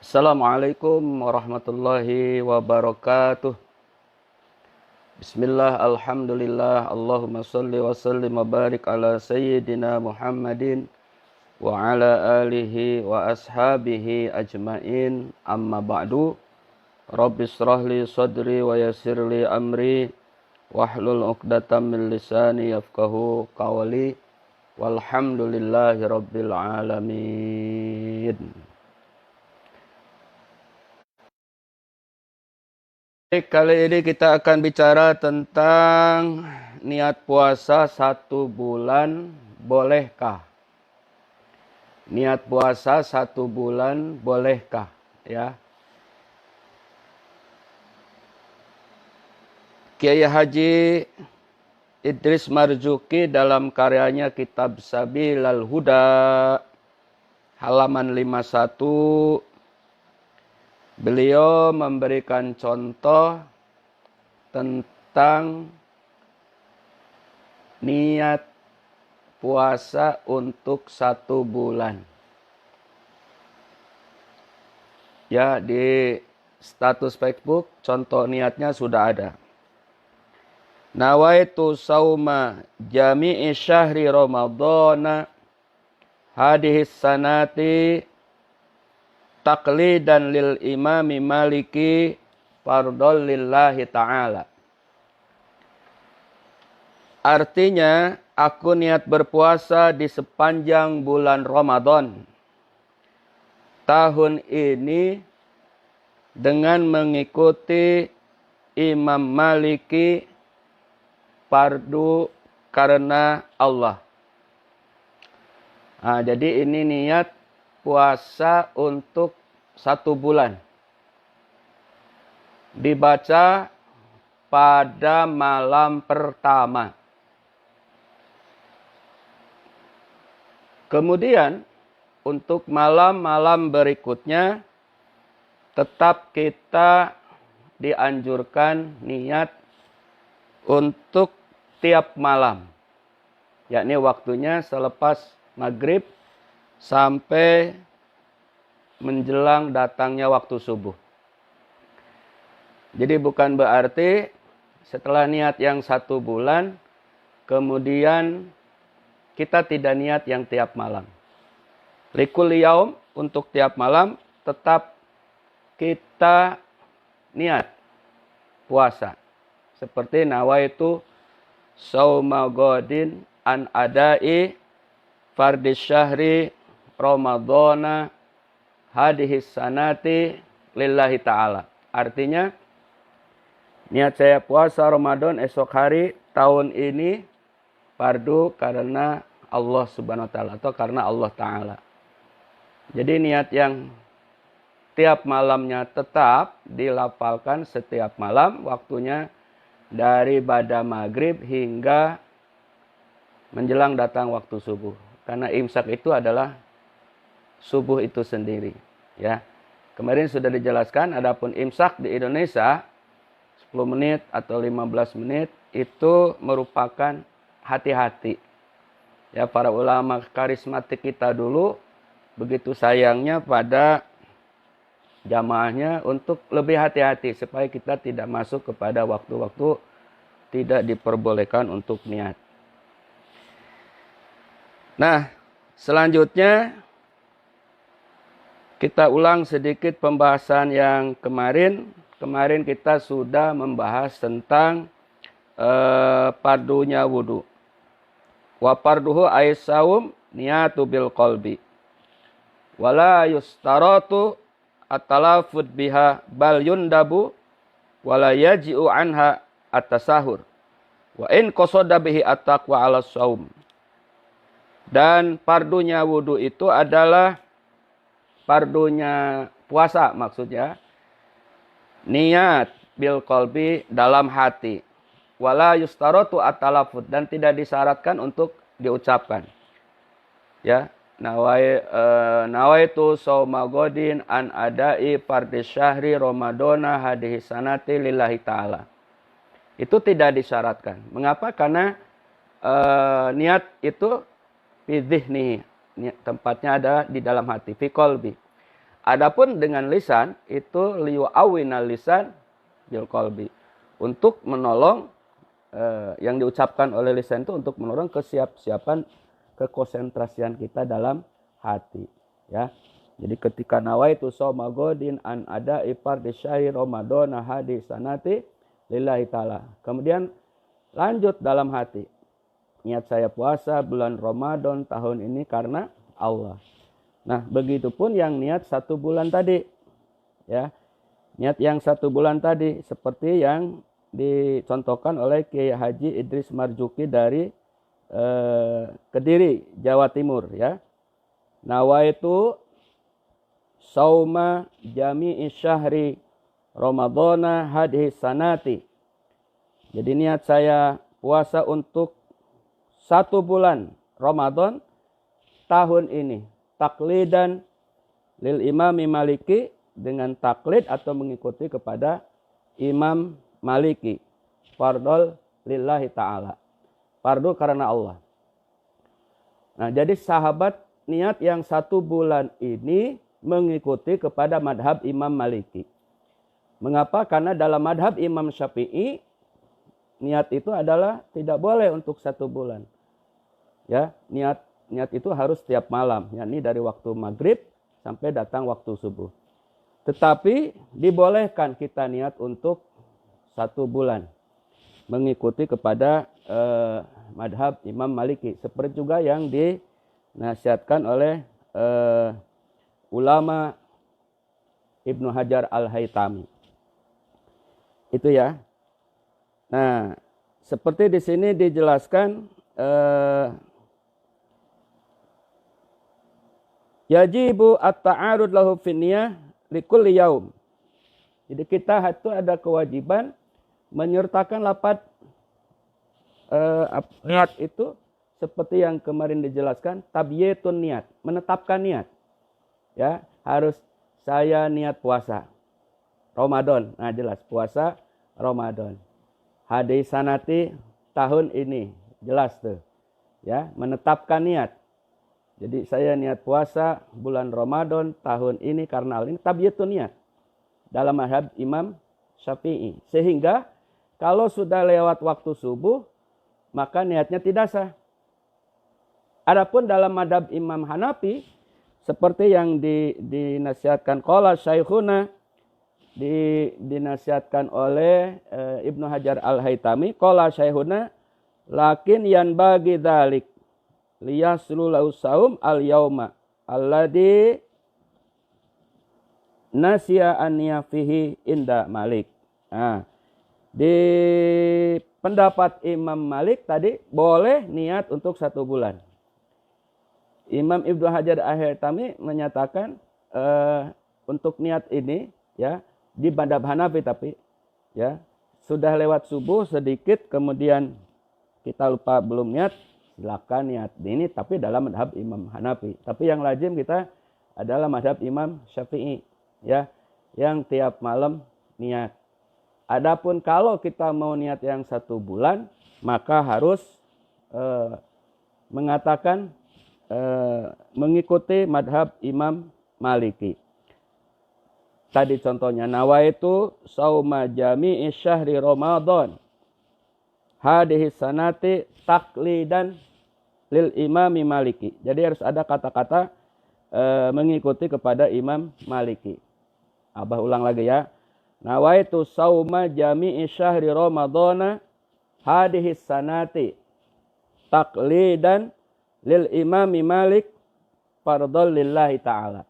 Assalamualaikum warahmatullahi wabarakatuh. Bismillah, alhamdulillah, Allahumma salli wa sallim wa barik ala sayyidina Muhammadin wa ala alihi wa ashabihi ajmain, amma ba'du. Rabbi shrahli sadri wa yassirli amri wahlul 'uqdatam min lisani yafqahu qawli. Walhamdulillahi rabbil alamin. Kali ini kita akan bicara tentang niat puasa 1 bulan bolehkah? Niat puasa 1 bulan bolehkah? Ya. Kiai Haji Idris Marzuki dalam karyanya Kitab Sabilal Huda halaman 51, beliau memberikan contoh tentang niat puasa untuk 1 bulan. Ya, di status Facebook contoh niatnya sudah ada. Nawaitu sauma jami'i syahri Ramadhana hadihis sanati taqlidan lil imami maliki fardol lillahi ta'ala. Artinya, aku niat berpuasa di sepanjang bulan Ramadan tahun ini dengan mengikuti Imam Maliki fardu karena Allah. Nah, jadi ini niat puasa untuk 1 bulan. Dibaca pada malam pertama. Kemudian untuk malam-malam berikutnya tetap kita dianjurkan niat untuk tiap malam. Yakni waktunya selepas maghrib sampai menjelang datangnya waktu subuh. Jadi bukan berarti setelah niat yang 1 bulan, kemudian kita tidak niat yang tiap malam. Likul yaum, untuk tiap malam tetap kita niat puasa. Seperti nawaitu sauma godin an adai fardis syahri Ramadhana hadihis sanati lillahi ta'ala. Artinya, niat saya puasa Ramadan esok hari tahun ini fardu karena Allah subhanahu wa ta'ala atau karena Allah ta'ala. Jadi niat yang tiap malamnya tetap dilafalkan setiap malam, waktunya dari ba'da maghrib hingga menjelang datang waktu subuh. Karena imsak itu adalah subuh itu sendiri. Ya, kemarin sudah dijelaskan, adapun imsak di Indonesia 10 menit atau 15 menit itu merupakan hati-hati. Ya, para ulama karismatik kita dulu begitu sayangnya pada jamaahnya untuk lebih hati-hati supaya kita tidak masuk kepada waktu-waktu tidak diperbolehkan untuk niat. Nah, selanjutnya kita ulang sedikit pembahasan yang kemarin. Kemarin kita sudah membahas tentang pardunya wudu. Wa parduhu aisaum niyatu bil qalbi. Wala yustaratu at-talafud biha bal yundabu wala yaji'u anha at-tasahur. Wa in qasada bihi at-taqwa 'ala shaum. Dan pardunya wudu itu adalah pardunya puasa maksudnya. Niat bil qalbi dalam hati. Wala yustaratu at-talafud dan tidak disyaratkan untuk diucapkan. Ya, nawaitu sauma godin an adai fardis syahri Ramadhana hadhihi sanati lillahi ta'ala. Itu tidak disyaratkan. Mengapa? Karena niat itu fi dhihni, tempatnya ada di dalam hati, fi qalbi. Adapun dengan lisan itu liyu'awwinal lisan bil qalbi. Untuk menolong yang diucapkan oleh lisan itu untuk menolong kesiapan kekonsentrasian kita dalam hati, ya. Jadi ketika nawaitu shauma ghadin an ada ipar di syahri Ramadan hadi sanati lillahi ta'ala. Kemudian lanjut dalam hati. Niat saya puasa bulan Ramadan tahun ini karena Allah. Nah, begitupun yang niat 1 bulan tadi, ya. Niat yang 1 bulan tadi seperti yang dicontohkan oleh Kiai Haji Idris Marzuki dari Kediri, Jawa Timur, ya. Nawaitu sauma jami'i syahri Ramadhana hadhihi sanati. Jadi niat saya puasa untuk 1 bulan Ramadan tahun ini. Taklidan lil imami maliki, dengan taklid atau mengikuti kepada Imam Maliki. Fardol lillahi ta'ala. Fardu karena Allah. Nah, jadi sahabat niat yang 1 bulan ini mengikuti kepada madhab Imam Maliki. Mengapa? Karena dalam madhab Imam Syafi'i, niat itu adalah tidak boleh untuk 1 bulan. Ya, niat itu harus setiap malam, yakni dari waktu maghrib sampai datang waktu subuh. Tetapi dibolehkan kita niat untuk 1 bulan mengikuti kepada madhab Imam Maliki, seperti juga yang dinasihatkan oleh ulama Ibnu Hajar Al-Haytami. Itu ya. Nah, seperti di sini dijelaskan yajibu at-ta'arud lahu finniyah likulli yaum. Jadi kita itu ada kewajiban menyertakan lafaz niat itu seperti yang kemarin dijelaskan, tabyitun niat, menetapkan niat. Ya, harus saya niat puasa Ramadan. Nah, jelas puasa Ramadan. Hadi sanati tahun ini, jelas tuh. Ya, menetapkan niat. Jadi saya niat puasa bulan Ramadan tahun ini karena ini tabyitun niat dalam mazhab Imam Syafi'i. Sehingga kalau sudah lewat waktu subuh maka niatnya tidak sah. Adapun dalam mazhab Imam Hanafi seperti yang dinasihatkan qala Syekhuna, dinasihatkan oleh Ibnu Hajar Al-Haytami, qala Syekhuna lakin yanbaghi dzalik liyaslulahu saum al-yauma alladhi nasya an fihi inda Malik. Nah, di pendapat Imam Malik tadi boleh niat untuk 1 bulan. Imam Ibnu Hajar Al-Haytami menyatakan untuk niat ini, ya, di madhab Hanafi, tapi ya sudah lewat subuh sedikit kemudian kita lupa belum niat, silakan niat ini, tapi dalam madhab Imam Hanafi. Tapi yang lazim kita adalah madhab Imam Syafi'i, ya, yang tiap malam niat. Adapun kalau kita mau niat yang 1 bulan, maka harus mengatakan mengikuti madhab Imam Maliki. Tadi contohnya nawaitu sauma jami'i syahri Ramadan hadhihi sanati taklidan lil imami Maliki. Jadi harus ada kata-kata mengikuti kepada Imam Maliki. Abah ulang lagi ya. Nawaitu sauma jami'i syahri Ramadhana hadhihi sanati taklidan lil imami Malik fardhol lillahi ta'ala.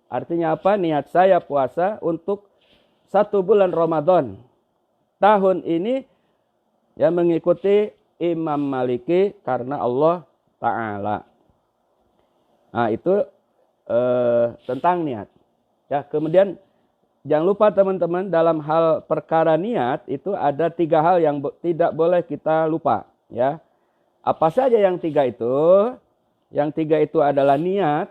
Artinya apa? Niat saya puasa untuk 1 bulan Ramadan tahun ini ya mengikuti Imam Maliki karena Allah Ta'ala. Nah, itu tentang niat. Ya, kemudian jangan lupa teman-teman, dalam hal perkara niat itu ada 3 hal yang tidak boleh kita lupa. Ya, apa saja yang 3 itu? Yang 3 itu adalah niat,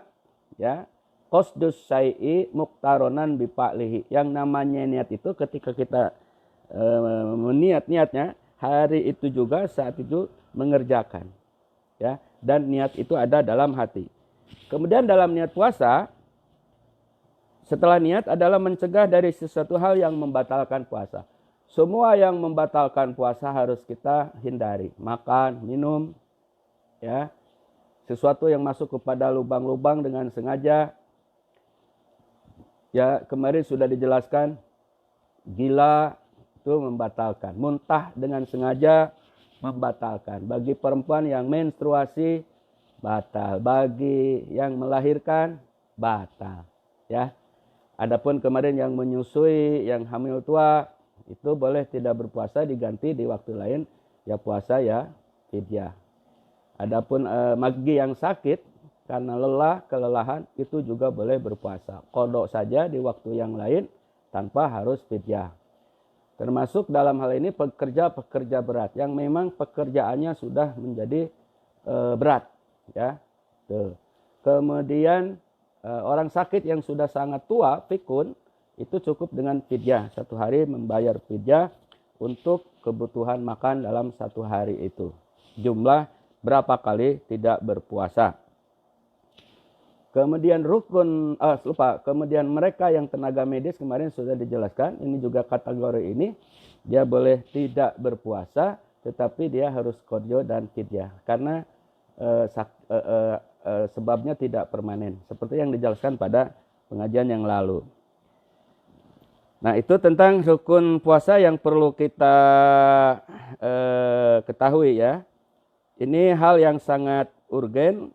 ya, qasdus syai'i muqtaronan bifa'lihi. Yang namanya niat itu ketika kita niatnya hari itu juga saat itu mengerjakan, ya, dan niat itu ada dalam hati. Kemudian dalam niat puasa setelah niat adalah mencegah dari sesuatu hal yang membatalkan puasa. Semua yang membatalkan puasa harus kita hindari. Makan, minum, ya, sesuatu yang masuk kepada lubang-lubang dengan sengaja. Ya, kemarin sudah dijelaskan, gila itu membatalkan. Muntah dengan sengaja membatalkan. Bagi perempuan yang menstruasi, batal. Bagi yang melahirkan, batal. Ya. Adapun kemarin yang menyusui, yang hamil tua, itu boleh tidak berpuasa, diganti di waktu lain, ya puasa ya fidyah. Adapun bagi yang sakit karena lelah, kelelahan, itu juga boleh berpuasa. Qadha saja di waktu yang lain tanpa harus fidyah. Termasuk dalam hal ini pekerja-pekerja berat yang memang pekerjaannya sudah menjadi berat, ya. Tuh. Kemudian orang sakit yang sudah sangat tua, pikun, itu cukup dengan fidyah. Satu hari membayar fidyah untuk kebutuhan makan dalam satu hari itu. Jumlah berapa kali tidak berpuasa. Kemudian kemudian mereka yang tenaga medis kemarin sudah dijelaskan. Ini juga kategori ini, dia boleh tidak berpuasa, tetapi dia harus qadha dan fidyah. Karena sebabnya tidak permanen, seperti yang dijelaskan pada pengajian yang lalu. Nah, itu tentang rukun puasa yang perlu kita ketahui ya. Ini hal yang sangat urgen,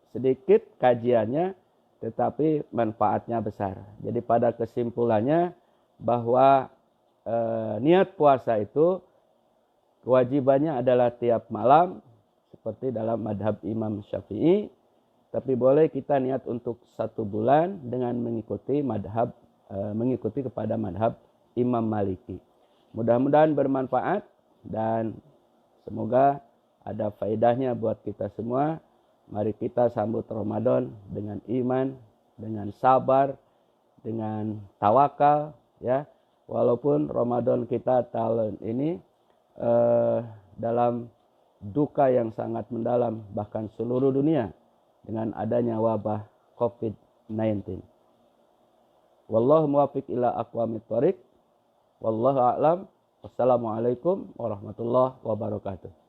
sedikit kajiannya, tetapi manfaatnya besar. Jadi pada kesimpulannya bahwa niat puasa itu kewajibannya adalah tiap malam, seperti dalam madhab Imam Syafi'i, tapi boleh kita niat untuk 1 bulan dengan mengikuti kepada madhab Imam Maliki. Mudah-mudahan bermanfaat dan semoga ada faedahnya buat kita semua. Mari kita sambut Ramadan dengan iman, dengan sabar, dengan tawakal, ya. Walaupun Ramadan kita tahun ini dalam duka yang sangat mendalam, bahkan seluruh dunia dengan adanya wabah COVID-19. Wallahu muwaffiq ila aqwamit thoriq. Wallahu a'lam. Wassalamualaikum warahmatullahi wabarakatuh.